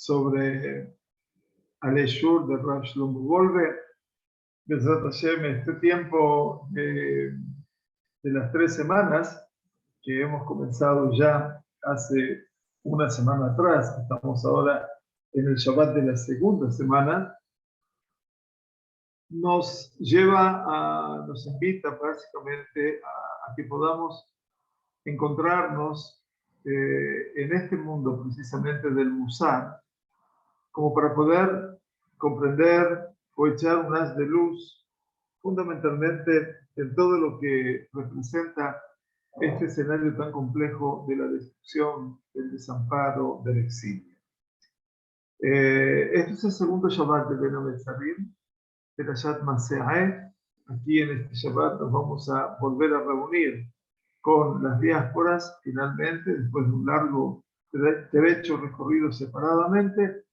sobre Aleshur de Rav Shlomo Wolbe. Besat Hashem, este tiempo de las 3 semanas que hemos comenzado ya hace una semana atrás, estamos ahora en el Shabbat de la segunda semana, nos invita básicamente a que podamos encontrarnos en este mundo precisamente del Musar, como para poder comprender o echar un haz de luz fundamentalmente en todo lo que representa este escenario tan complejo de la destrucción, del desamparo, del exilio. Este es el segundo Shabbat de Ben Ametzarim, de la Shat Maseae. Aquí en este Shabbat nos vamos a volver a reunir con las diásporas, finalmente, después de un largo trecho recorrido separadamente,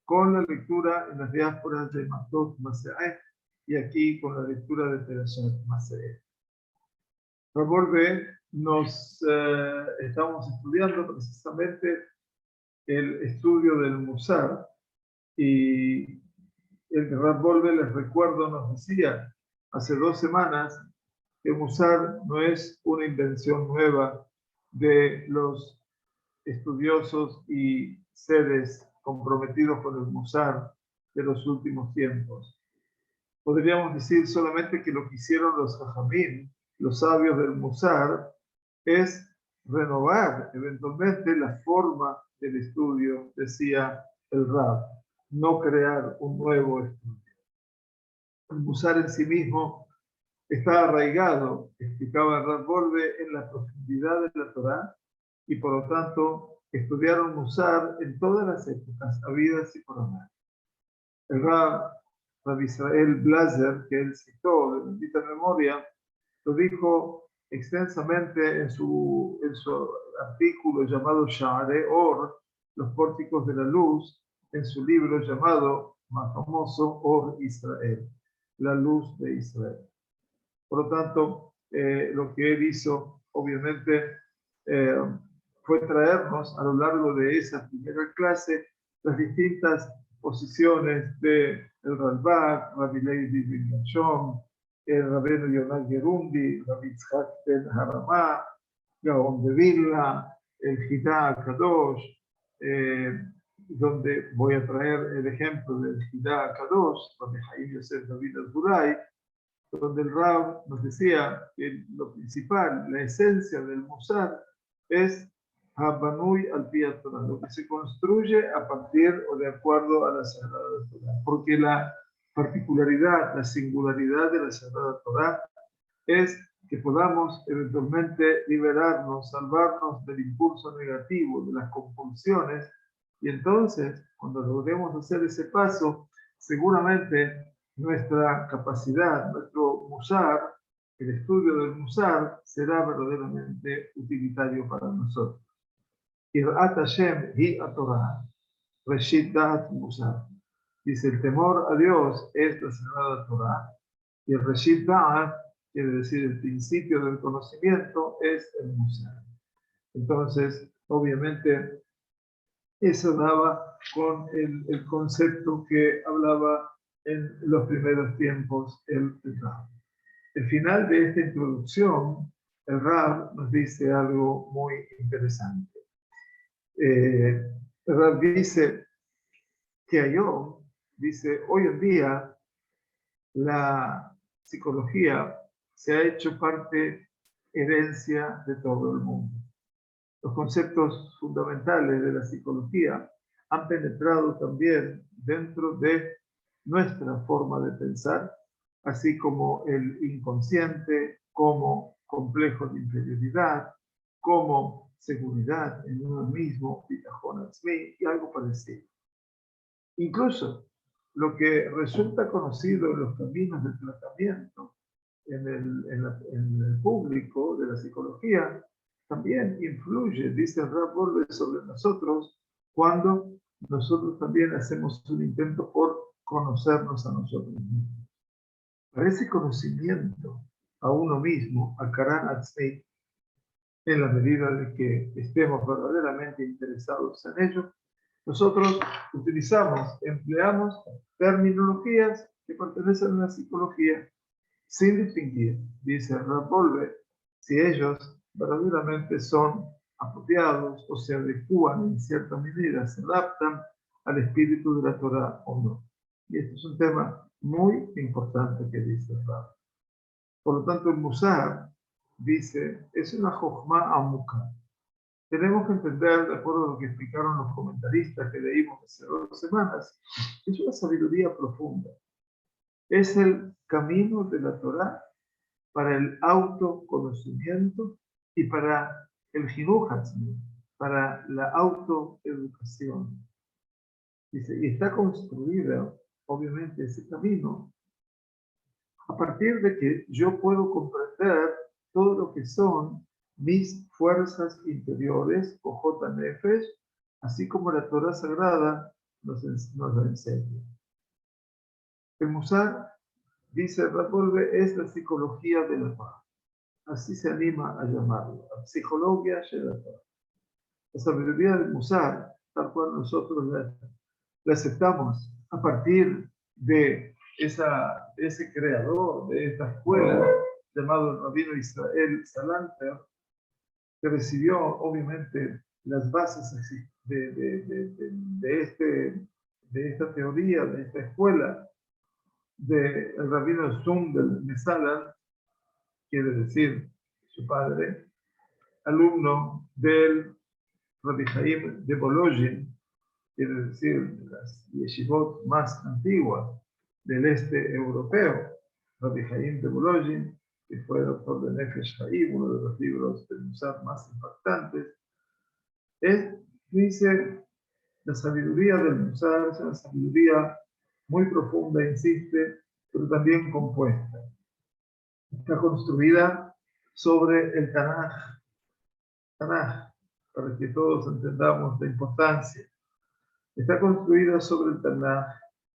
con la lectura en las diásporas de Matot Maseae y aquí con la lectura de Perashat Maseae. Rav Wolbe estamos estudiando precisamente el estudio del Musar, y el Rav Wolbe, les recuerdo, nos decía hace 2 semanas que Musar no es una invención nueva de los estudiosos y seres comprometidos con el Musar de los últimos tiempos. Podríamos decir solamente que lo que hicieron los Jajamim, los sabios del Musar, es renovar eventualmente la forma del estudio, decía el Rav, no crear un nuevo estudio. El Musar en sí mismo está arraigado, explicaba el Rav Wolbe, en la profundidad de la Torá, y por lo tanto estudiaron Musar en todas las épocas habidas y por haber. El Rav Israel Blazer, que él citó de bendita memoria, lo dijo extensamente en su artículo llamado Sha'arei Or, los pórticos de la luz, en su libro llamado más famoso Or Israel, la luz de Israel. Por lo tanto, lo que él hizo, obviamente, fue traernos a lo largo de esa primera clase las distintas posiciones de el Ralbag, Rabbi Levi ben Gershom, el Rabbeinu Yonah Gerundi, Rabbi Yitzhak ben Haramá, Gaon de Vilna, el Hidá Kadosh, donde voy a traer el ejemplo del Hidá Kadosh, Rabbi Haim Yosef David al-Buray, donde el Rav nos decía que lo principal, la esencia del Musar, es Habanui al Pia Torah, lo que se construye a partir o de acuerdo a la Sagrada Torah. Porque la particularidad, la singularidad de la Sagrada Torah es que podamos eventualmente liberarnos, salvarnos del impulso negativo, de las compulsiones, y entonces, cuando logremos hacer ese paso, seguramente nuestra capacidad, nuestro Musar, el estudio del Musar, será verdaderamente utilitario para nosotros. Irat Hashem hi Torah, Reshit Da'at Musar. Dice, el temor a Dios es la Sagrada Torah, y el Reshit Da'at, quiere decir el principio del conocimiento, es el Musar. Entonces, obviamente, eso daba con el concepto que hablaba en los primeros tiempos el Rav. Al final de esta introducción, el Rav nos dice algo muy interesante. El Rav dice que hoy en día la psicología se ha hecho herencia de todo el mundo. Los conceptos fundamentales de la psicología han penetrado también dentro de nuestra forma de pensar, así como el inconsciente, como complejo de inferioridad, como seguridad en uno mismo, bitajón atzmi, y algo parecido. Incluso lo que resulta conocido en los caminos del tratamiento, en el público de la psicología, también influye, dice Rav Wolbe, sobre nosotros cuando nosotros también hacemos un intento por conocernos a nosotros mismos. Para ese conocimiento a uno mismo, a Karan Atzmi, en la medida de que estemos verdaderamente interesados en ello, Nosotros empleamos terminologías que pertenecen a la psicología sin distinguir, dice Rav Wolbe, si ellos verdaderamente son apropiados o se adecúan en cierta medida, se adaptan al espíritu de la Torah o no. Y este es un tema muy importante que dice Rav. Por lo tanto, el Musar dice, es una Jochma Amuka. Tenemos que entender, de acuerdo a lo que explicaron los comentaristas que leímos hace 2 semanas, es una sabiduría profunda. Es el camino de la Torah para el autoconocimiento y para el Hinuch Hatzmi, para la autoeducación. Dice, y está construida, obviamente, ese camino a partir de que yo puedo comprender todo lo que son mis fuerzas interiores, o J. Nefesh, así como la Torah Sagrada nos lo enseña. El Musar, dice Rav Wolbe, es la psicología de la paz. Así se anima a llamarlo, la psicología de la paz. La sabiduría del Musar, tal cual nosotros la aceptamos a partir de ese creador de esta escuela, llamado el Rabino Israel Salanter, que recibió obviamente las bases de esta teoría, de esta escuela, del Rabino Zum del Mesalan, quiere decir su padre, alumno del Rabbi Haim de Bolojin, quiere decir de las yeshivot más antiguas del este europeo, Rabbi Haim de Bolojin, que fue doctor de Nefesh Haim, uno de los libros del Musar más impactantes. Él dice, la sabiduría del Musar es una sabiduría muy profunda, insiste, pero también compuesta. Está construida sobre el Tanaj, para que todos entendamos la importancia. Está construida sobre el Tanaj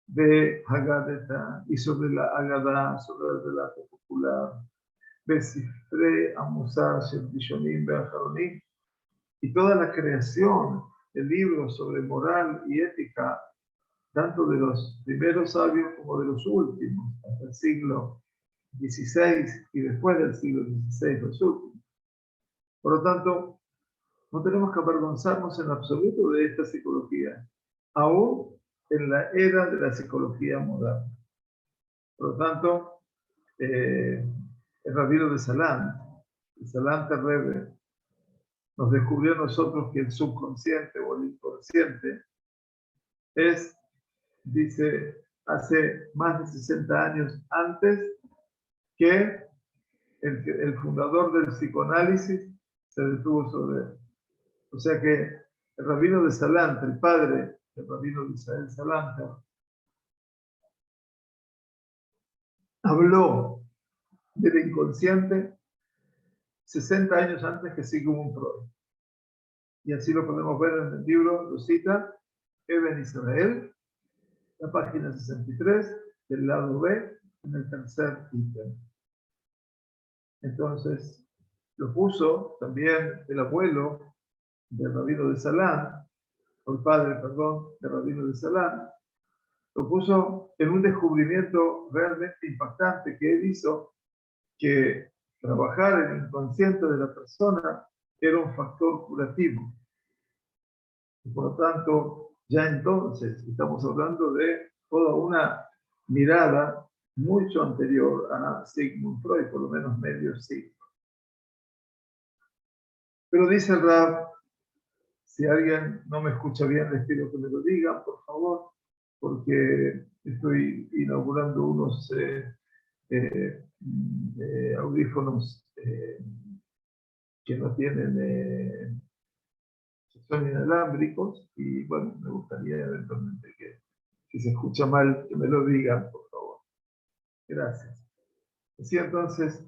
de Haggadah y sobre la Haggadah, sobre el relato popular, de Sifrei Amusar, Shel Be'acharonim, y toda la creación de libros sobre moral y ética, tanto de los primeros sabios como de los últimos, hasta el siglo XVI y después del siglo XVI, los últimos. Por lo tanto, no tenemos que avergonzarnos en absoluto de esta psicología, aún en la era de la psicología moderna. Por lo tanto, el rabino de Salán, el Salán Rebbe, nos descubrió a nosotros que el subconsciente o el inconsciente es, dice, hace más de 60 años antes que el fundador del psicoanálisis se detuvo sobre él. O sea que el rabino de Salanter, el padre del rabino de Israel Salanter, habló del inconsciente 60 años antes que Sigmund Freud. Y así lo podemos ver en el libro, lo cita Eben Israel, la página 63, del lado B, en el tercer ítem. Entonces, lo puso también el abuelo del rabino de Salán, o el padre, perdón, del rabino de Salán, lo puso en un descubrimiento realmente impactante que él hizo, que trabajar en el inconsciente de la persona era un factor curativo. Y por lo tanto, ya entonces estamos hablando de toda una mirada mucho anterior a Sigmund Freud, por lo menos medio siglo. Pero dice el Rav, si alguien no me escucha bien, les pido que me lo digan, por favor, porque estoy inaugurando unos audífonos que no tienen, son inalámbricos, y bueno, me gustaría eventualmente que si se escucha mal, que me lo digan, por favor. Gracias. Así entonces,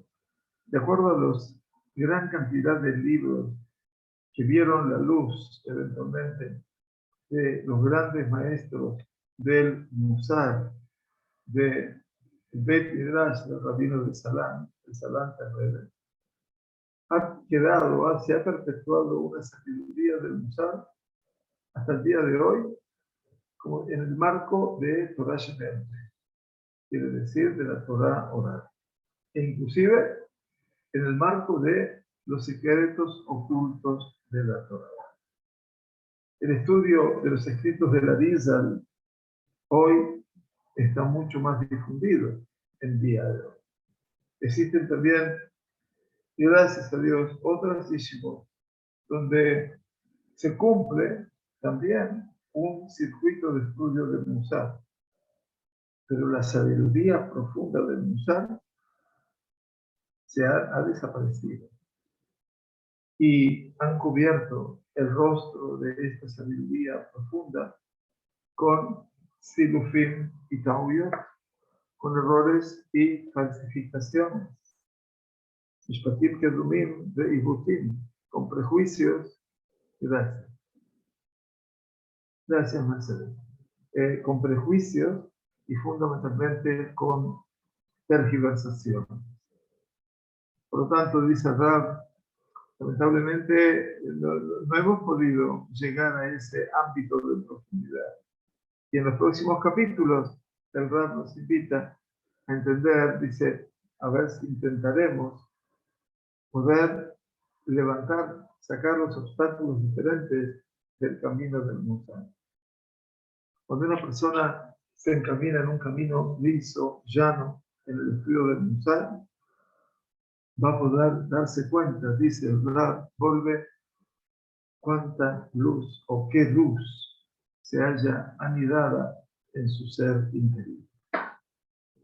de acuerdo a los gran cantidad de libros que vieron la luz eventualmente de los grandes maestros del Musar, de Bet Midrash, del rabino de Salán, el Salán Rebbe, se ha perpetuado una sabiduría del Musar hasta el día de hoy como en el marco de Torah Shemet, quiere decir de la Torah oral, e inclusive en el marco de los secretos ocultos de la Torah. El estudio de los escritos de la Arizal hoy está mucho más difundido en día de hoy. Existen también, y gracias a Dios, otras yeshivot donde se cumple también un circuito de estudio del Musar. Pero la sabiduría profunda del Musar ha desaparecido. Y han cubierto el rostro de esta sabiduría profunda con silufim y tauyot, con errores y falsificaciones. Mishpatim kedumim de ibutim, con prejuicios. Gracias. Gracias, Mercedes. Con prejuicios y fundamentalmente con tergiversación. Por lo tanto, dice Rab, lamentablemente no hemos podido llegar a ese ámbito de profundidad. Y en los próximos capítulos, el Rab nos invita a entender, dice, a ver si intentaremos poder levantar, sacar los obstáculos diferentes del camino del Musar. Cuando una persona se encamina en un camino liso, llano, en el estudio del Musar, va a poder darse cuenta, dice el Rab, vuelve cuánta luz o qué luz se haya anidada en su ser interior.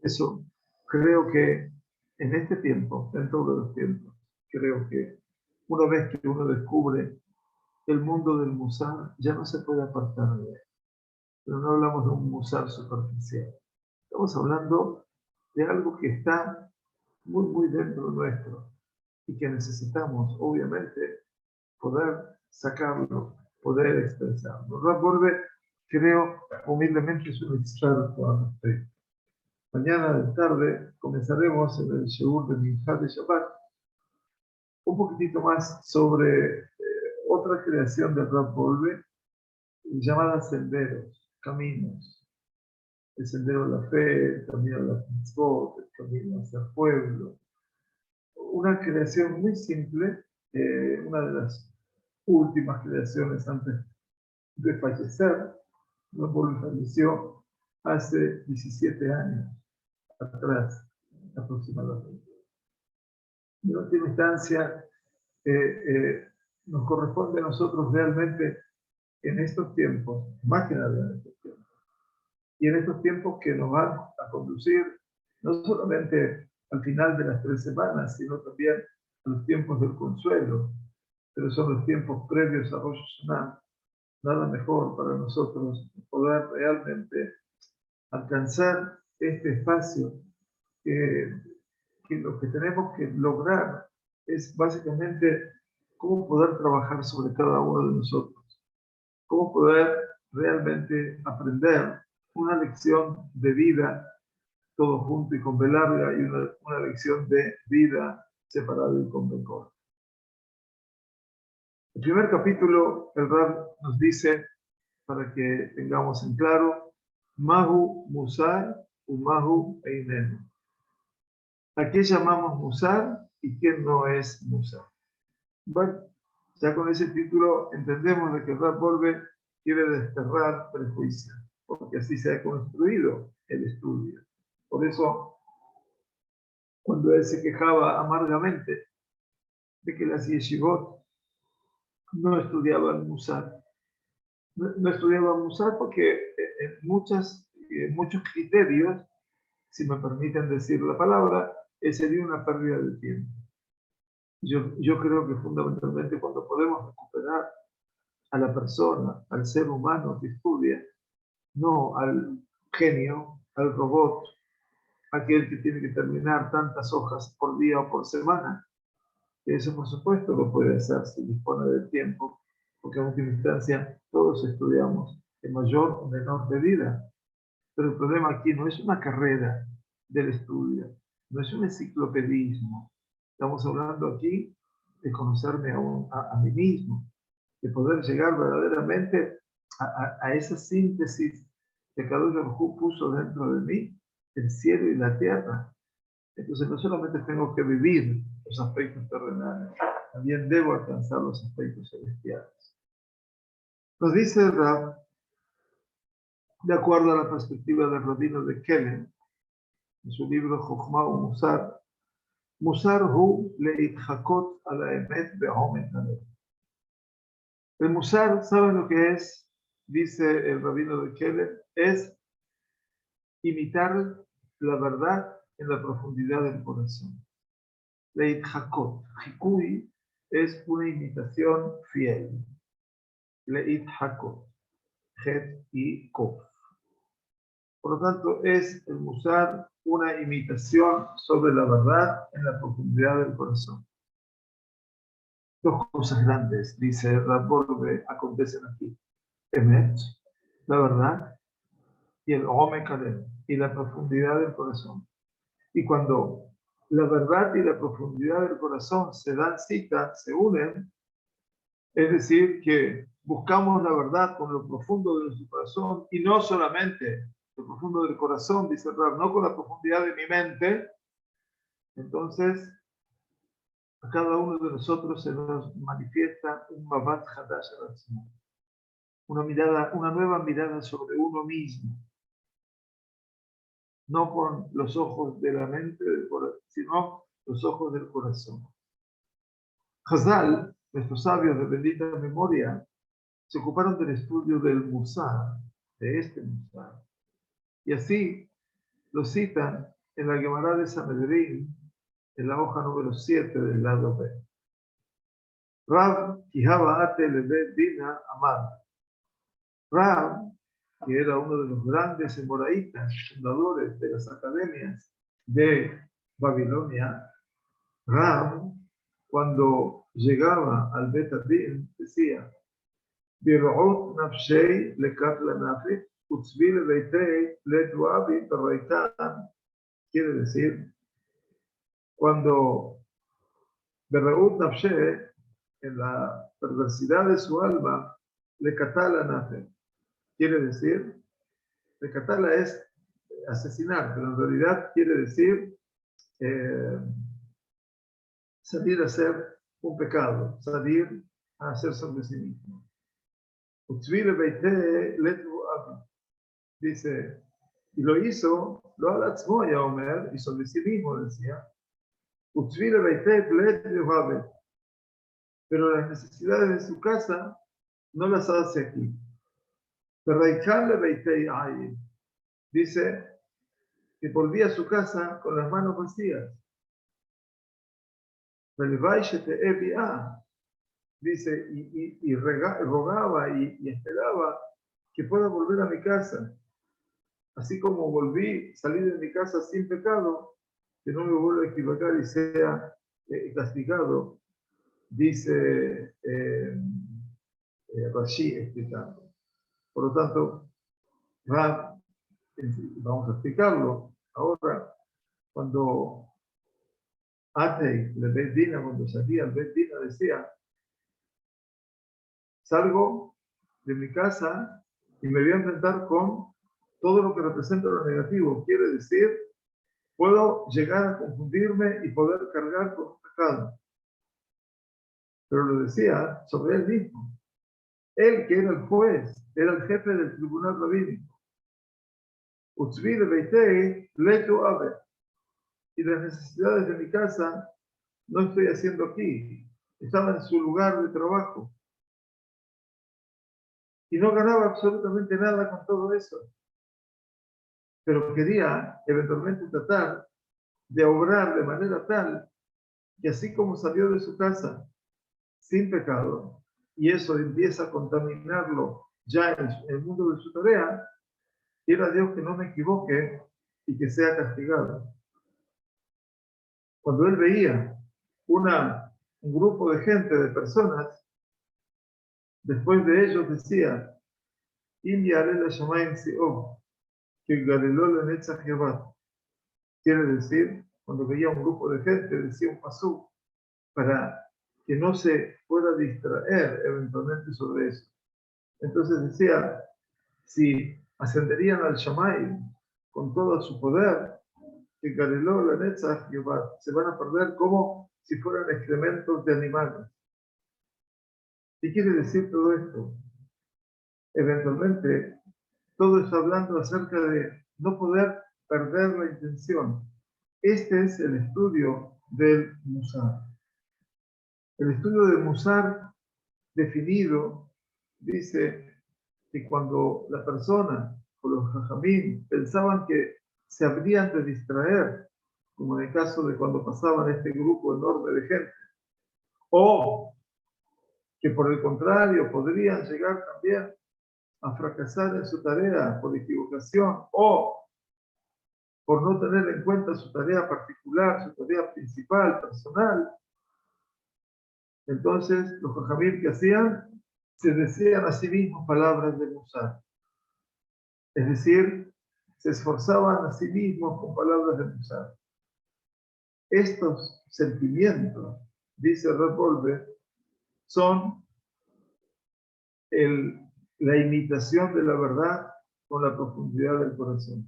Eso creo que en este tiempo, en todos los tiempos, creo que una vez que uno descubre el mundo del Musar, ya no se puede apartar de él. Pero no hablamos de un Musar superficial. Estamos hablando de algo que está muy, muy dentro nuestro y que necesitamos, obviamente, poder sacarlo, poder expresarlo. Rab Wolbe, creo, humildemente es un experto al respecto. Mañana de tarde comenzaremos en el Sheur de Minjá de Shabbat un poquitito más sobre otra creación de Rab Wolbe llamada senderos, caminos. El sendero de la fe, el camino de la mitzvot, el camino hacia el pueblo. Una creación muy simple, una de las últimas creaciones antes de fallecer. Rab Wolbe falleció hace 17 años atrás, aproximadamente. En última instancia, nos corresponde a nosotros realmente en estos tiempos, más que nada en estos tiempos, y en estos tiempos que nos van a conducir no solamente al final de las 3 semanas, sino también a los tiempos del consuelo, pero son los tiempos previos a Rosh Hashanah. Nada mejor para nosotros poder realmente alcanzar este espacio que lo que tenemos que lograr es básicamente cómo poder trabajar sobre cada uno de nosotros, cómo poder realmente aprender una lección de vida todo junto y con B larga y una lección de vida separada y con B corta. El primer capítulo, el Rab nos dice, para que tengamos en claro, Mahu Musar u Mahu Einenu. ¿A qué llamamos Musar y qué no es Musar? Bueno, ya con ese título entendemos de que Rab Wolbe quiere desterrar prejuicios, porque así se ha construido el estudio. Por eso, cuando él se quejaba amargamente de que las yeshivot no estudiaban Musar, no estudiaban Musar porque en muchos criterios, si me permiten decir la palabra, sería una pérdida de tiempo. Yo creo que fundamentalmente cuando podemos recuperar a la persona, al ser humano que estudia, no al genio, al robot, aquel que tiene que terminar tantas hojas por día o por semana. Eso, por supuesto, lo puede hacer si dispone del tiempo, porque en última instancia todos estudiamos en mayor o menor medida. Pero el problema aquí no es una carrera del estudio, no es un enciclopedismo. Estamos hablando aquí de conocerme a mí mismo, de poder llegar verdaderamente a esa síntesis que Kadosh Baruj Hu puso dentro de mí, el cielo y la tierra. Entonces no solamente tengo que vivir los aspectos terrenales, también debo alcanzar los aspectos celestiales. Nos dice el Rab, de acuerdo a la perspectiva del rabino de Kelen, en su libro Jochma u Musar, Musar hu leitchakot ala emet be'omet halev. El Musar, ¿saben lo que es? Dice el rabino de Kelen, es imitar la verdad en la profundidad del corazón. Leitchakot, Hikui, es una imitación fiel. Leitchakot, Het y Kof. Por lo tanto, es el Musar una imitación sobre la verdad en la profundidad del corazón. Dos cosas grandes, dice Rabborbe, acontecen aquí. Emet, la verdad, y el Omek Alev, y la profundidad del corazón. Y cuando la verdad y la profundidad del corazón se dan cita, se unen, es decir, que buscamos la verdad con lo profundo de nuestro corazón, y no solamente lo profundo del corazón, dice Rab, no con la profundidad de mi mente, entonces a cada uno de nosotros se nos manifiesta un Mavat Hadash al-Atzmo, una nueva mirada sobre uno mismo, no con los ojos de la mente, sino los ojos del corazón. Chazal, nuestros sabios de bendita memoria, se ocuparon del estudio del Musar, de este Musar, y así lo citan en la Gemara de Sanedrín, en la hoja número 7 del lado B. Rav Kihaba Ate Lebe Dina Amar. Rav, que era uno de los grandes emoraitas, fundadores de las academias de Babilonia, Rav, cuando llegaba al Bet Adin, decía: Bir'ut nafshei lekat lanafi, utzvi lebeitei letuabi perraitan. Quiere decir, cuando Bir'ut nafshei, en la perversidad de su alma, lekatala nafe. Quiere decir, lekatala es asesinar, pero en realidad quiere decir salir a hacer un pecado, salir a hacer sobre sí mismo. Dice, y lo hizo, lo alatzmo ya Omer, y sobre sí mismo decía, pero las necesidades de su casa no las hace aquí. Dice que volvía a su casa con las manos vacías. Dice, y rogaba y esperaba que pueda volver a mi casa. Así como salí de mi casa sin pecado, que no me vuelva a equivocar y sea castigado, dice Rashi explicando. Por lo tanto, vamos a explicarlo ahora, cuando Atei, el Bet Dina, cuando salía el Bet Dina, decía: salgo de mi casa y me voy a enfrentar con todo lo que representa lo negativo. Quiere decir, puedo llegar a confundirme y poder cargar con un pecado. Pero lo decía sobre él mismo. Él, que era el juez, era el jefe del tribunal rabínico. Utzvi de Beitei leto abe. Y las necesidades de mi casa no estoy haciendo aquí. Estaba en su lugar de trabajo. Y no ganaba absolutamente nada con todo eso. Pero quería eventualmente tratar de obrar de manera tal que así como salió de su casa sin pecado, y eso empieza a contaminarlo ya en el mundo de su tarea, quiera Dios que no me equivoque y que sea castigado. Cuando él veía un grupo de gente, de personas, después de ellos decía: quiere decir, cuando veía un grupo de gente, decía un pasú, para que no se pueda distraer eventualmente sobre eso. Entonces decía, si ascenderían al Shammai con todo su poder, que Galileo, la Netzach, se van a perder como si fueran excrementos de animales. ¿Qué quiere decir todo esto? Eventualmente, todo está hablando acerca de no poder perder la intención. Este es el estudio del Musar. El estudio del Musar definido dice que cuando la persona o los jajamín pensaban que se habrían de distraer, como en el caso de cuando pasaban este grupo enorme de gente, o que por el contrario podrían llegar también a fracasar en su tarea por equivocación o por no tener en cuenta su tarea particular, su tarea principal, personal. Entonces, los jajamim que hacían, se decían a sí mismos palabras de Musar. Es decir, se esforzaban a sí mismos con palabras de Musar. Estos sentimientos, dice Repolve, son la imitación de la verdad con la profundidad del corazón.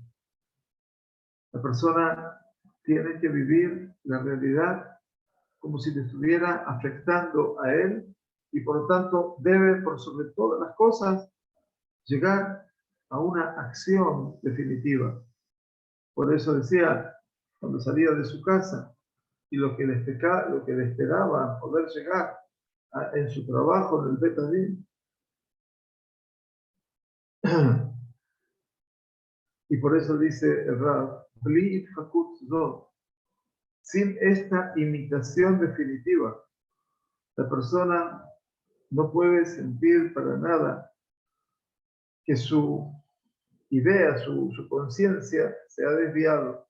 La persona tiene que vivir la realidad como si le estuviera afectando a él y por lo tanto debe, por sobre todas las cosas, llegar a una acción definitiva. Por eso decía, cuando salía de su casa y lo que le esperaba poder llegar en su trabajo en el Betadín, y por eso dice el Rab, sin esta imitación definitiva, la persona no puede sentir para nada que su idea, su conciencia se ha desviado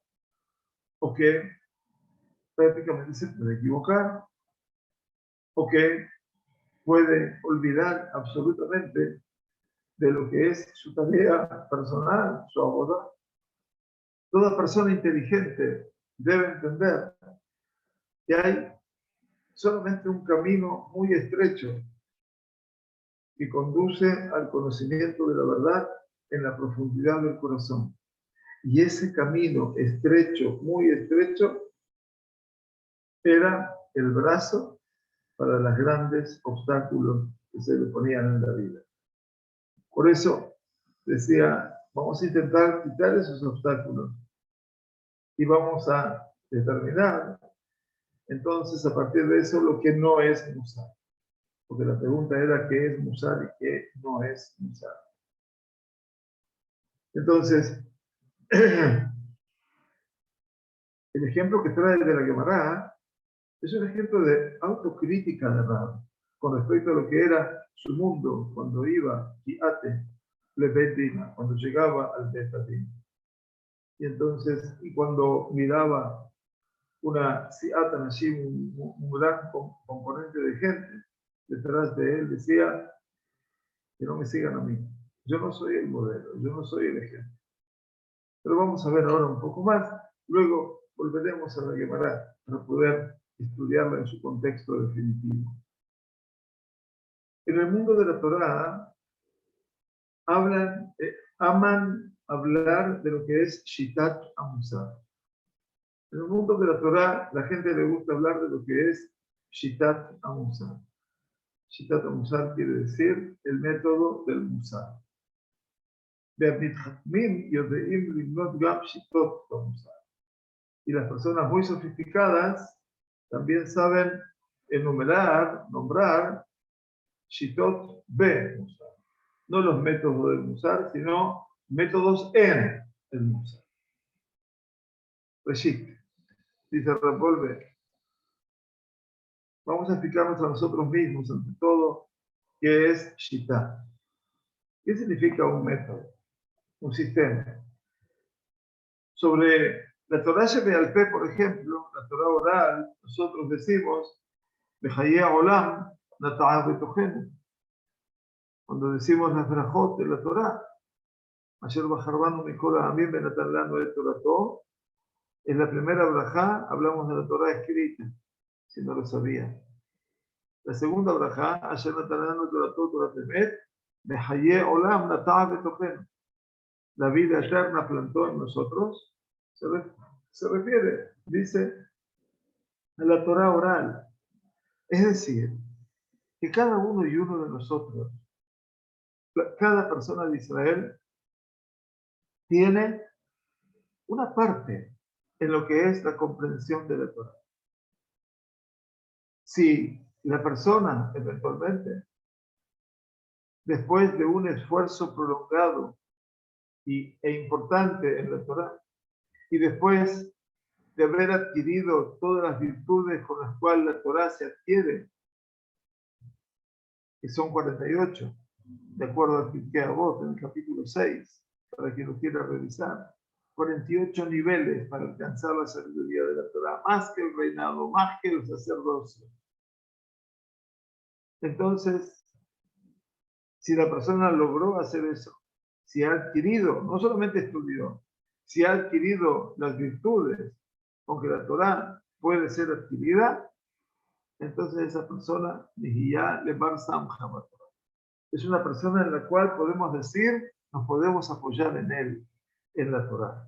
o que prácticamente se puede equivocar o que puede olvidar absolutamente de lo que es su tarea personal, su abogado. Toda persona inteligente debe entender que hay solamente un camino muy estrecho que conduce al conocimiento de la verdad en la profundidad del corazón. Y ese camino estrecho, muy estrecho, era el brazo para los grandes obstáculos que se le ponían en la vida. Por eso decía, vamos a intentar quitar esos obstáculos y vamos a determinar entonces a partir de eso lo que no es Musar. Porque la pregunta era qué es Musar y qué no es Musar. Entonces, el ejemplo que trae de la Gemara es un ejemplo de autocrítica de Rab con respecto a lo que era su mundo cuando iba Kiate le Betin, cuando llegaba al Betadín. Y entonces, y cuando miraba una Siat Anashim, un gran componente de gente detrás de él, decía que no me sigan a mí. Yo no soy el modelo, yo no soy el ejemplo. Pero vamos a ver ahora un poco más. Luego volveremos a la Gemara para poder estudiarla en su contexto definitivo. En el mundo de la Torá aman hablar de lo que es Shitat Amusar. En el mundo de la Torá, la gente le gusta hablar de lo que es Shitat Amusar. Shitat Amusar quiere decir el método del Musar. Y las personas muy sofisticadas también saben enumerar, nombrar Shitot B Musar. No los métodos del Musar, sino métodos en el Musar. Reshit, dice Rapolve, vamos a explicarnos a nosotros mismos, ante todo, qué es Shita. ¿Qué significa un método? Un sistema. Sobre la Torah Shebealpé, por ejemplo, la Torah oral, nosotros decimos, Bejayé Olam, Nata'ah Betohenu. Cuando decimos las brajot de la Torah, Ayer Bajarbanu Mikora Amim Benatan Lanu El Torato, en la primera brajá hablamos de la Torah escrita, si no lo sabía. La segunda brajá, Ayer Natan Lanu El Torato, Torah Temet, de Haye Olam Natah Betochenu. La vida eterna plantó en nosotros. Se refiere, dice, a la Torah oral. Es decir, que cada uno y uno de nosotros, cada persona de Israel, tiene una parte en lo que es la comprensión de la Torah. Si la persona, eventualmente, después de un esfuerzo prolongado e importante en la Torah, y después de haber adquirido todas las virtudes con las cuales la Torah se adquiere, que son 48, de acuerdo al Pirkei Avot, en el capítulo 6, para quien lo quiera revisar. 48 niveles para alcanzar la sabiduría de la Torah, más que el reinado, más que el sacerdocio. Entonces, si la persona logró hacer eso, si ha adquirido, no solamente estudió, si ha adquirido las virtudes con que la Torah puede ser adquirida, entonces esa persona, es una persona en la cual podemos decir, nos podemos apoyar en él, en la Torah.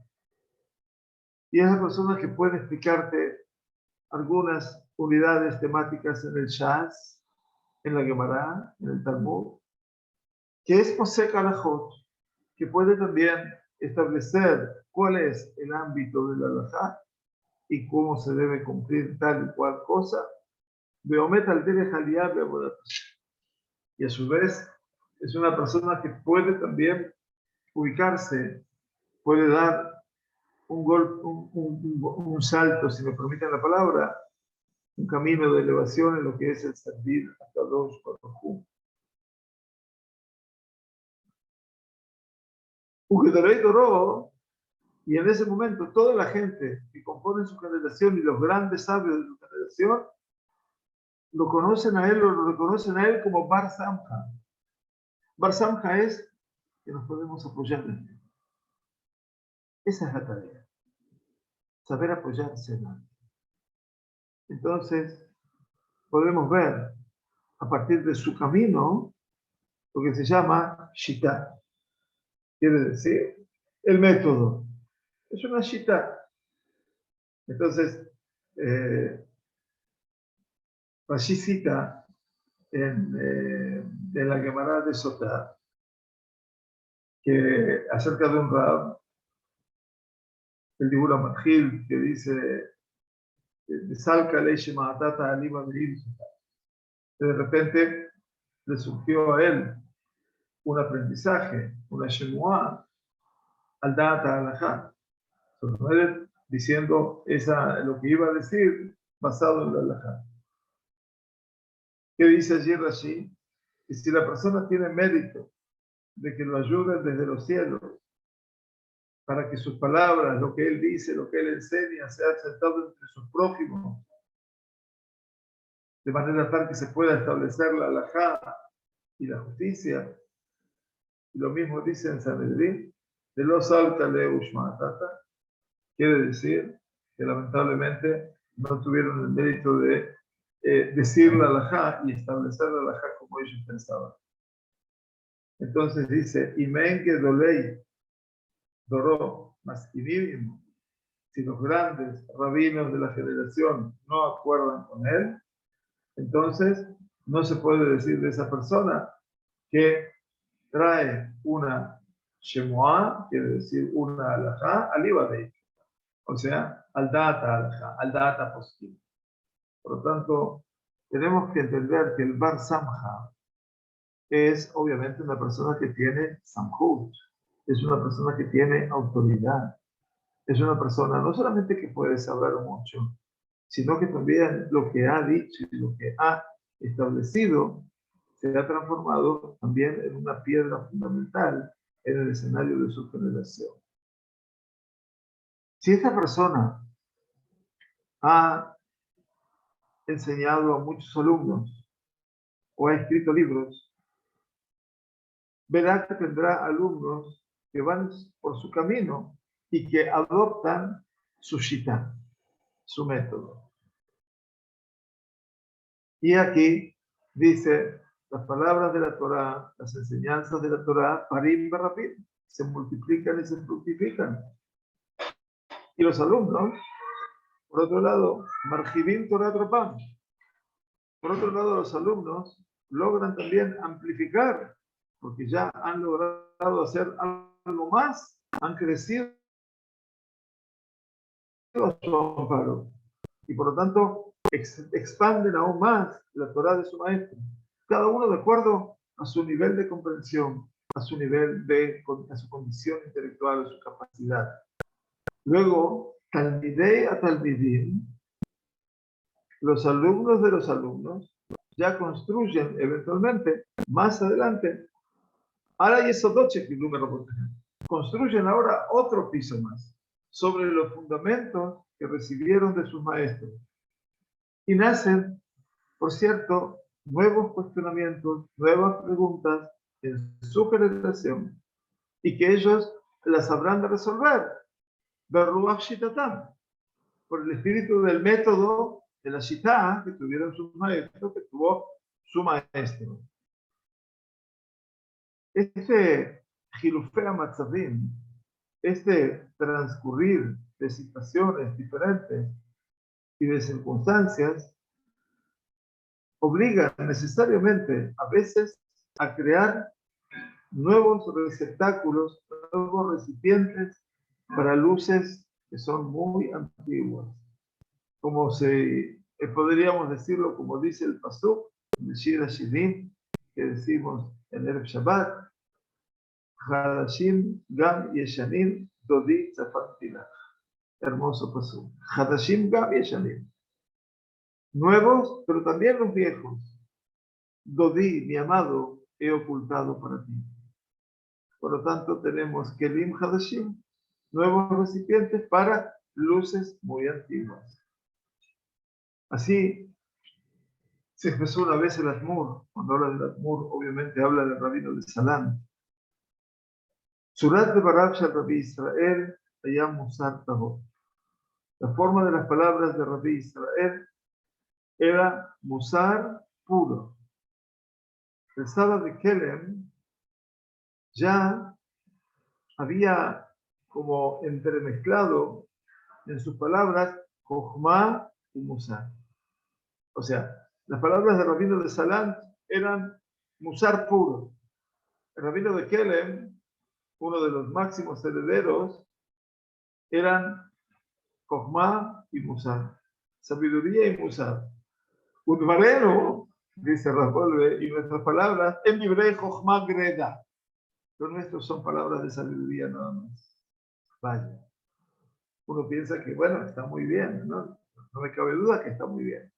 Y es la persona que puede explicarte algunas unidades temáticas en el Shas, en la Gemara, en el Talmud, que es Posek Halachot, que puede también establecer cuál es el ámbito de la halajá y cómo se debe cumplir tal y cual cosa. Beomet al derech aliyah be'avodat Hashem. Y a su vez es una persona que puede también ubicarse, puede dar un golpe, un salto, si me permiten la palabra, un camino de elevación en lo que es el servir hasta dos juntos. Y en ese momento toda la gente que compone su generación y los grandes sabios de su generación lo conocen a él, lo reconocen a él como Bar Samcha. Bar Samcha es que nos podemos apoyar en él. Esa es la tarea. Saber apoyarse en él. Entonces, podemos ver a partir de su camino lo que se llama Shita. Quiere decir, el método. Es una Shita. Entonces, Rashi cita en la Gemara de Sotá, que acerca de un Rab, el Dibur Amadjil, que dice, de repente le surgió a él un aprendizaje, una Shemuah, al Data Alajá, diciendo lo que iba a decir basado en la Alajá. ¿Qué dice allí Rashi? Que si la persona tiene mérito de que lo ayuden desde los cielos, para que sus palabras, lo que él dice, lo que él enseña, sea aceptado entre sus prójimos, de manera tal que se pueda establecer la halajá y la justicia. Y lo mismo dice en Sanedrín, de los alcaleush ma'atata, quiere decir que lamentablemente no tuvieron el mérito de decir la halajá y establecer la halajá como ellos pensaban. Entonces dice, Imen que dolei, doró, más y mínimo, si los grandes rabinos de la generación no acuerdan con él, entonces no se puede decir de esa persona que trae una shemuá, quiere decir una halajá, al ibadei, o sea, al data halajá, al data positivo. Por lo tanto, tenemos que entender que el bar samja es obviamente una persona que tiene samhut, es una persona que tiene autoridad, es una persona no solamente que puede saber mucho, sino que también lo que ha dicho y lo que ha establecido se ha transformado también en una piedra fundamental en el escenario de su generación. Si esta persona ha enseñado a muchos alumnos o ha escrito libros, verá que tendrá alumnos que van por su camino y que adoptan su shita, su método. Y aquí dice las palabras de la Torá, las enseñanzas de la Torá, parim barrapim, se multiplican y se fructifican. Y los alumnos, por otro lado, marjibim Torah tropam. Por otro lado, los alumnos logran también amplificar, porque ya han logrado hacer algo más, han crecido a su amparo. Y por lo tanto, expanden aún más la Torá de su maestro. Cada uno de acuerdo a su nivel de comprensión, a su nivel a su condición intelectual, a su capacidad. Luego, talmidei a talmidim, los alumnos de los alumnos ya construyen eventualmente, más adelante, ahora y esos dos construyen ahora otro piso más, sobre los fundamentos que recibieron de sus maestros. Y nacen, por cierto, nuevos cuestionamientos, nuevas preguntas en su generación, y que ellos las habrán de resolver, Berruach Shitatam, por el espíritu del método de la Shitá que tuvieron sus maestros, que tuvo su maestro. Este Hilufea Matzavim, este transcurrir de situaciones diferentes y de circunstancias, obliga necesariamente a veces a crear nuevos receptáculos, nuevos recipientes para luces que son muy antiguas. Como podríamos decirlo, como dice el pasuk de Shir HaShirim, que decimos en el Shabbat, Hadashim Gam Yeshanim Dodi Tzafat. Hermoso pasuk. Hadashim Gam Yeshanim. Nuevos, pero también los viejos. Dodi, mi amado, he ocultado para ti. Por lo tanto, tenemos Kelim Hadashim, nuevos recipientes para luces muy antiguas. Así se expresó una vez el Admur. Cuando habla del Admur, obviamente habla del rabino de Salán. Surat de Barab Shal Rabbi Israel, Ayam Musar Tahor. La forma de las palabras de Rabbi Israel era Musar puro. El sábado de Kelem ya había como entremezclado en sus palabras Jochma y Musar. O sea, las palabras del rabino de Salán eran Musar puro. El rabino de Kelem, uno de los máximos herederos, eran Jochma y Musar. Sabiduría y Musar. Udvareno, dice Rapolve, y nuestras palabras, en libre Jochma Greda. Lo nuestros son palabras de sabiduría nada más. Vaya. Uno piensa que, bueno, está muy bien, ¿no? No me cabe duda que está muy bien.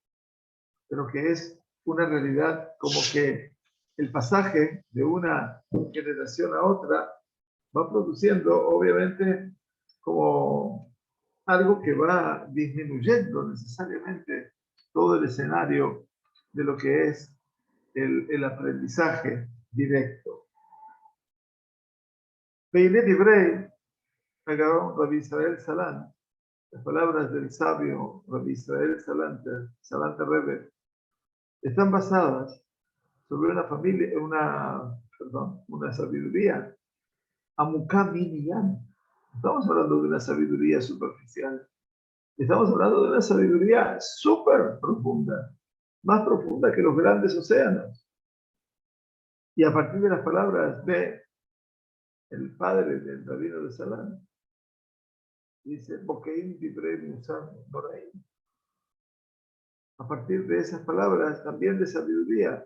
Pero que es una realidad como que el pasaje de una generación a otra va produciendo, obviamente, como algo que va disminuyendo necesariamente todo el escenario de lo que es el aprendizaje directo. Peine Dibrei, agarró Rabbi Israel Salán, las palabras del sabio Rabbi Israel Salante Rebbe, están basadas sobre una sabiduría, Amukam Minyan. Estamos hablando de una sabiduría superficial. Estamos hablando de una sabiduría súper profunda, más profunda que los grandes océanos. Y a partir de las palabras de el padre del rabino de Salán, dice, Bokeim Dibrei Musar Noraim. A partir de esas palabras, también de sabiduría,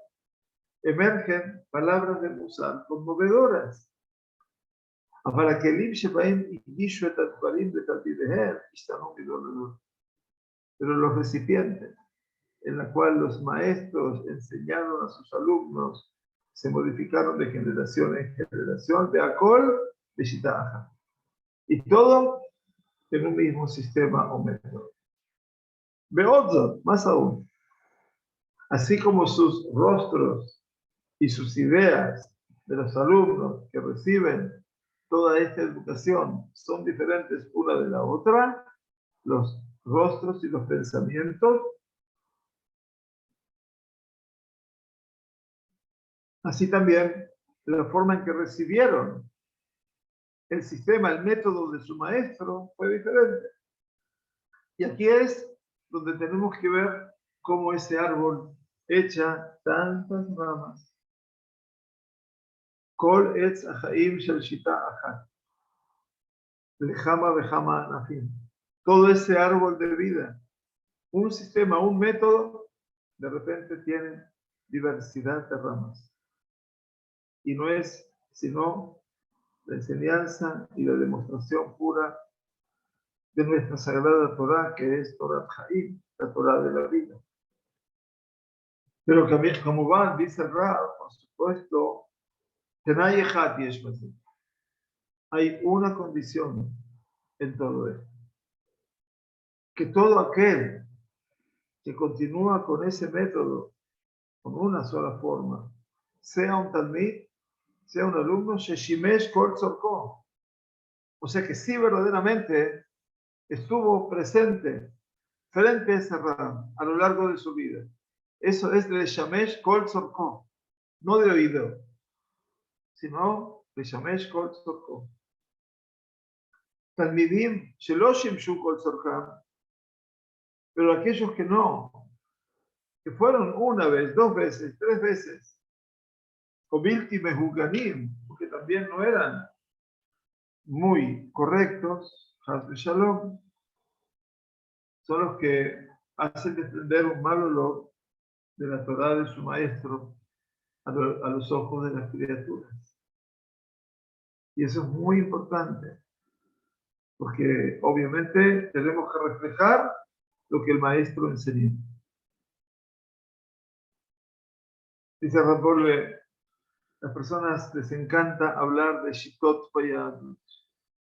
emergen palabras de Musar conmovedoras. Pero los recipientes en la cual los maestros enseñaron a sus alumnos se modificaron de generación en generación, de Akol, de Shitaha. Y todo en un mismo sistema o método. Beodzo, más aún, así como sus rostros y sus ideas de los alumnos que reciben toda esta educación son diferentes una de la otra, los rostros y los pensamientos Así también, la forma en que recibieron el sistema, el método de su maestro fue diferente. Y aquí es donde tenemos que ver cómo ese árbol echa tantas ramas. Kol etz achaim shel shita achat. Lejama vejama anafim. Todo ese árbol de vida, un sistema, un método, de repente tiene diversidad de ramas. Y no es sino la enseñanza y la demostración pura de nuestra sagrada Torah, que es Torah Chaim, la Torah de la vida. Pero también, como van, dice el Rab, por supuesto, Tenay Echad Yesh B'Zeh. Hay una condición en todo esto. Que todo aquel que continúa con ese método, con una sola forma, sea un talmid, sea un alumno, Sheshimesh Kol Tzorko. O sea que sí verdaderamente estuvo presente frente a ese Ram a lo largo de su vida. Eso es de Shamesh Kol Tzorko, no de oído, sino de Shamesh Kol Tzorko. Talmidim Shelo Shimshu Kol Tzorkam, pero aquellos que no, que fueron una vez, dos veces, tres veces, o Bilti Mehuganim, porque también no eran muy correctos, Haz Shalom, son los que hacen desprender un mal olor de la Torah de su maestro a los ojos de las criaturas. Y eso es muy importante, porque obviamente tenemos que reflejar lo que el maestro enseñó. Dice Ramborle, las personas les encanta hablar de Shitot Payad,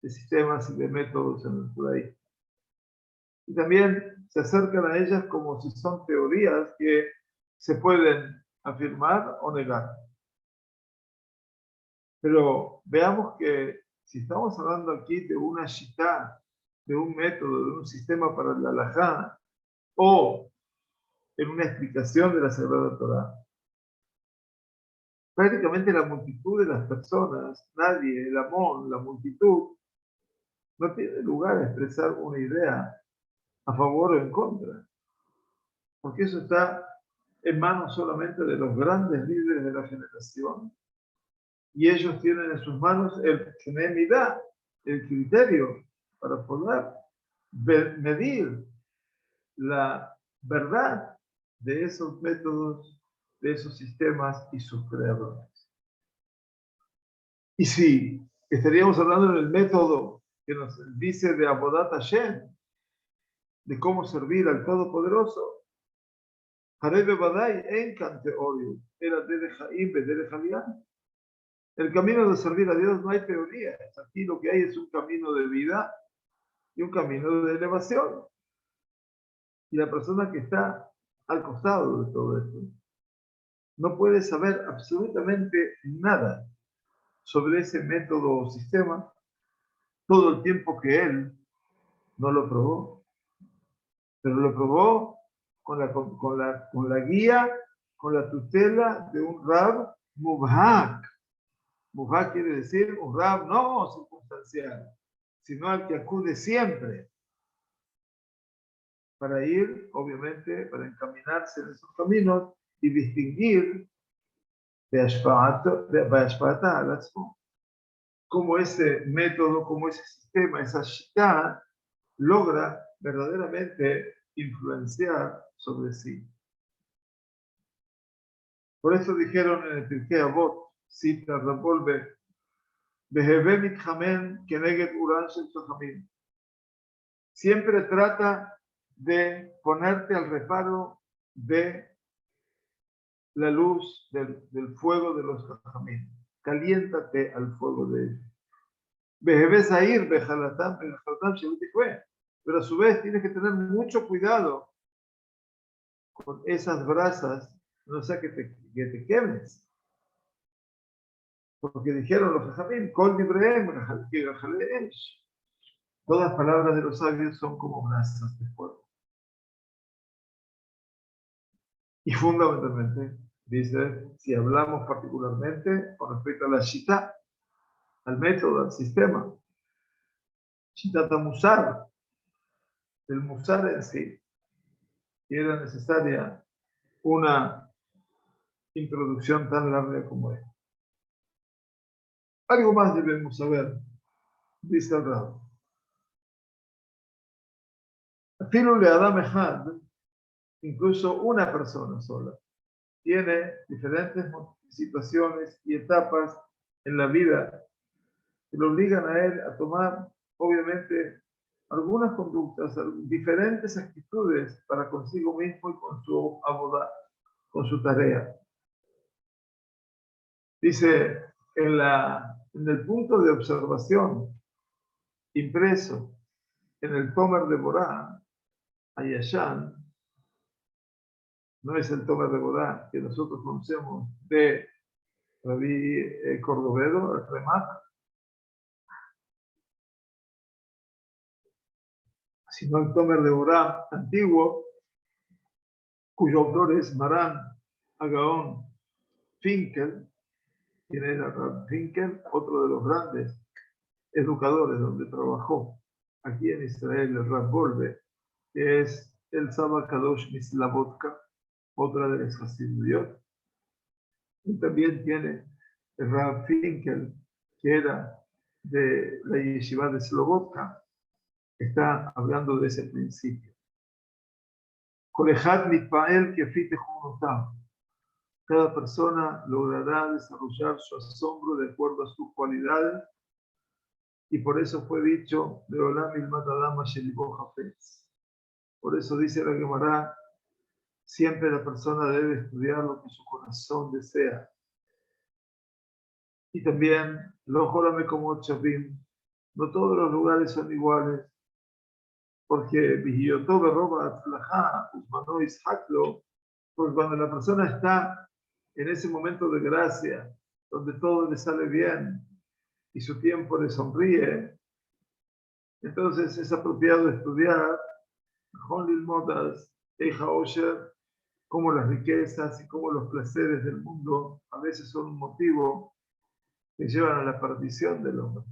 de sistemas y de métodos en el judaísmo. Y también se acercan a ellas como si son teorías que se pueden afirmar o negar. Pero veamos que si estamos hablando aquí de una shitá, de un método, de un sistema para la halajá, o en una explicación de la Sagrada Torah, prácticamente la multitud de las personas, nadie, el amor, la multitud, no tiene lugar a expresar una idea a favor o en contra, porque eso está en manos solamente de los grandes líderes de la generación, y ellos tienen en sus manos el Shememidá, el criterio para poder medir la verdad de esos métodos, de esos sistemas y sus creadores. Y si estaríamos hablando del método que nos dice de Avodat Hashem, de cómo servir al Todopoderoso, Harebe Badai en Canteorio, era de Jaim, de Javián. El camino de servir a Dios no hay teorías. Aquí lo que hay es un camino de vida y un camino de elevación. Y la persona que está al costado de todo esto no puede saber absolutamente nada sobre ese método o sistema todo el tiempo que él no lo probó. Pero lo probó con la guía, con la tutela de un Rab Mubhak. Mubhak quiere decir un Rab no circunstancial, sino al que acude siempre para ir, obviamente, para encaminarse en esos caminos y distinguir de Ashpata al Atzmo. Cómo ese método, cómo ese sistema, esa shita, logra verdaderamente influenciar sobre sí. Por eso dijeron en el Pirkei Avot, cita Rambolbe, Beheve mitchamen keneged uran shel chachamim. Siempre trata de ponerte al reparo de la luz del fuego de los chachamim. Caliéntate al fuego de ellos. Beheve zahir bejalatam shelutikwe. Pero a su vez tienes que tener mucho cuidado con esas brasas, no sea que te quemes. Porque dijeron los Jajamim, Kol Dibrehem, todas palabras de los sabios son como brasas de fuego. Y fundamentalmente, Dice, si hablamos particularmente con respecto a la shita, al método, al sistema, shita musar, el musar en sí, y era necesaria una introducción tan larga como esta. Algo más debemos saber, dice el Rab. Filo le Adam Echad, incluso una persona sola, tiene diferentes situaciones y etapas en la vida que lo obligan a él a tomar, obviamente, algunas conductas, diferentes actitudes para consigo mismo y con su abodá, con su tarea. Dice, en el punto de observación impreso en el Tomer de Borá, Ayashan, no es el Tomer de Borá que nosotros conocemos de Rabí Cordovedo, el Remach, sino el Tomer de Borá antiguo, cuyo autor es Maran Agaón Finkel, quien era Rab Finkel, otro de los grandes educadores donde trabajó aquí en Israel, el Rab Golbe, que es el Saba Kadosh Mislavotka, otra de las Hasiduyot. Y también tiene el Rab Finkel, que era de la Yeshiva de Slobotka, que está hablando de ese principio. Kolejat mitpael kefit tejunotav. Cada persona logrará desarrollar su asombro de acuerdo a sus cualidades, y por eso fue dicho de Olam ilmat adam asher libo hafetz. Por eso dice la Gemara, siempre la persona debe estudiar lo que su corazón desea. Y también, lo jórame como chavim, no todos los lugares son iguales, porque Vihiyotó berroba atzlajá, usmanó ishaklo, porque cuando la persona está en ese momento de gracia, donde todo le sale bien y su tiempo le sonríe, entonces es apropiado estudiar Honlil Modas, Eija Osher, cómo las riquezas y cómo los placeres del mundo a veces son un motivo que llevan a la perdición del hombre.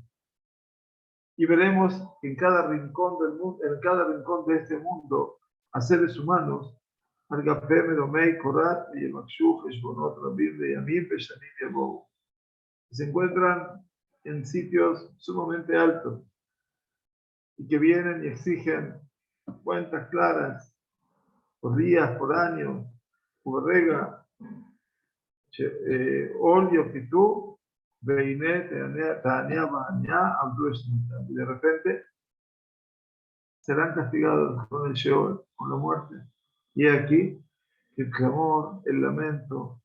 Y veremos que en cada rincón del mundo, en cada rincón de este mundo, a seres humanos, Argapem, Edomei, Korat, Yemakshu, Heshbonot, Rabim, Yamim, Peshanim, Yabou, se encuentran en sitios sumamente altos y que vienen y exigen cuentas claras por días, por años, por rega, Olio que tú, Beinet, Tania, Bañá, y de repente serán castigados con el Sheol, con la muerte. Y aquí el clamor, el lamento,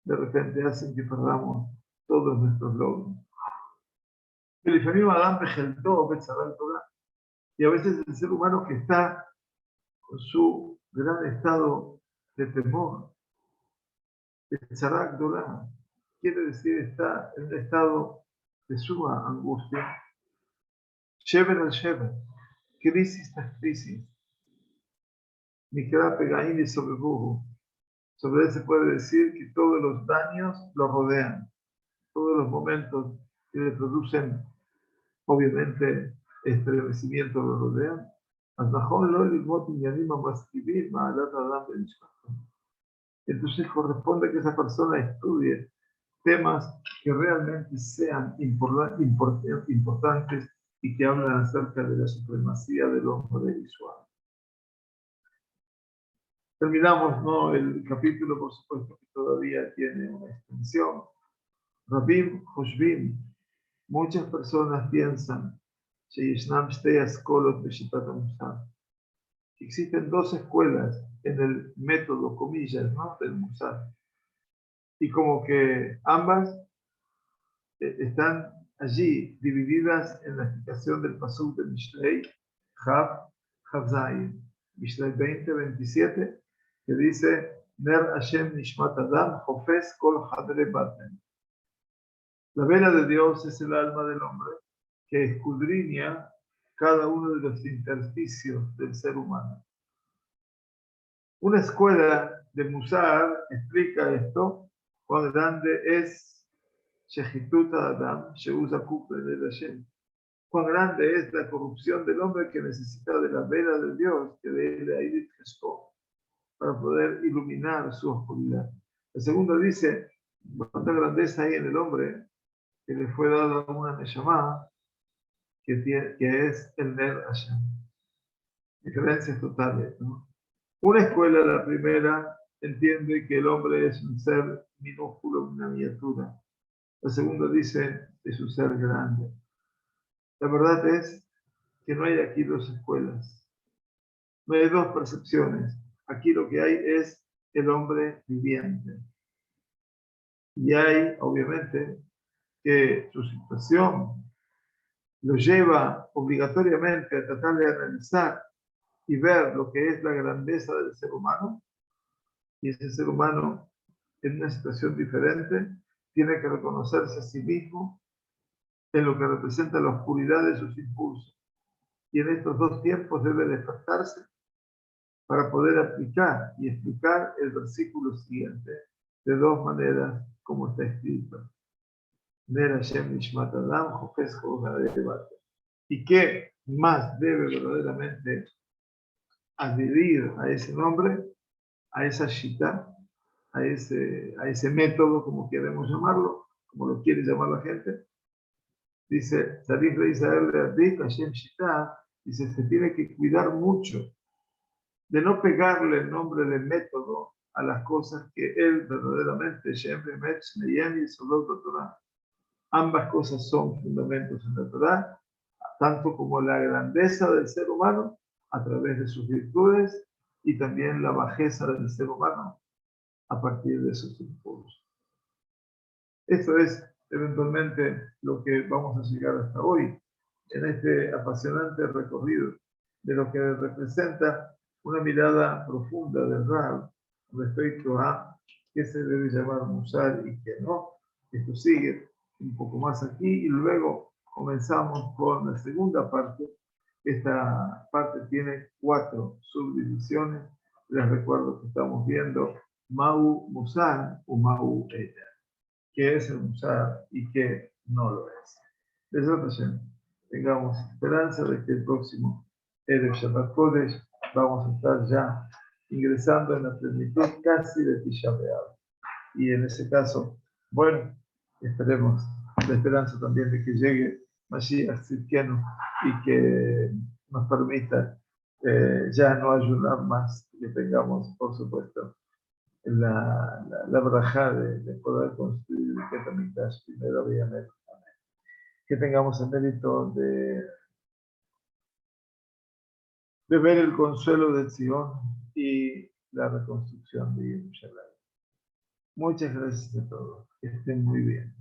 de repente hacen que perdamos todos nuestros logros. Y a veces el ser humano que está con su gran estado de temor, de Tzarak Dolá, quiere decir está en un estado de suma angustia. Shever al Shever, crisis tras crisis. Mikra Pegaín y Sobrebujo. Sobre él se puede decir que todos los daños lo rodean, todos los momentos que le producen, obviamente, estremecimiento lo rodean. Entonces corresponde que esa persona estudie temas que realmente sean importantes y que hablan acerca de la supremacía del hombre visual. Terminamos, ¿no? El capítulo, por supuesto, que todavía tiene una extensión. Rabim Hoshbim, muchas personas piensan que existen dos escuelas en el método, comillas, ¿no? Del Musar. Y como que ambas están allí divididas en la explicación del pasuk de Mishlei, Havzayin, Mishlei 20-27, que dice, Ner Hashem Nishmat Adam, Hofes Kol Hadre Baten. La vela de Dios es el alma del hombre que escudriña cada uno de los intersticios del ser humano. Una escuela de Musar explica esto, cuán grande es Shehitut Adam, Sheusa Kuple de Hashem. Cuán grande es la corrupción del hombre que necesita de la vela de Dios, que de él ahí frescó, para poder iluminar su oscuridad. El segundo dice, cuánta grandeza hay en el hombre, que le fue dada una Neshama, que es el Ner Hashem. Diferencias totales, ¿no? Una escuela, la primera, entiende que el hombre es un ser minúsculo, una miniatura. La segunda dice, es un ser grande. La verdad es que no hay aquí dos escuelas. No hay dos percepciones. Aquí lo que hay es el hombre viviente. Y hay, obviamente, que su situación lo lleva obligatoriamente a tratar de analizar y ver lo que es la grandeza del ser humano. Y ese ser humano, en una situación diferente, tiene que reconocerse a sí mismo en lo que representa la oscuridad de sus impulsos. Y en estos dos tiempos debe despertarse para poder aplicar y explicar el versículo siguiente de dos maneras como está escrito. ¿Y qué más debe verdaderamente adherir a ese nombre, a esa shita, a ese método, como queremos llamarlo, como lo quiere llamar la gente? Dice, Sarif de Israel de Adik, Hashem Shita, dice, se tiene que cuidar mucho de no pegarle el nombre de método a las cosas que él verdaderamente, Shem Bemet, Shneyen y Sodot Torah. Ambas cosas son fundamentos en la Torah, tanto como la grandeza del ser humano a través de sus virtudes y también la bajeza del ser humano a partir de sus impulsos. Esto es eventualmente lo que vamos a llegar hasta hoy, en este apasionante recorrido de lo que representa una mirada profunda del Rab respecto a qué se debe llamar Musar y qué no. Esto sigue un poco más aquí y luego comenzamos con la segunda parte. Esta parte tiene 4 subdivisiones. Les recuerdo que estamos viendo Mau Musar o Mau Ella, qué es el Musar y qué no lo es. Desde otra ocasión, tengamos esperanza de que el próximo Erev Shabbat Kodesh vamos a estar ya ingresando en la plenitud casi de Tisha B'Av. Y en ese caso, bueno, esperemos la esperanza también de que llegue Mashiach Tzidkenu y que nos permita ya no ayudar más, que tengamos, por supuesto, la braja de poder construir el Betamikdash primero, obviamente. Que tengamos el mérito de ver el consuelo de Sion y la reconstrucción de Jerusalén. Muchas gracias a todos. Que estén muy bien.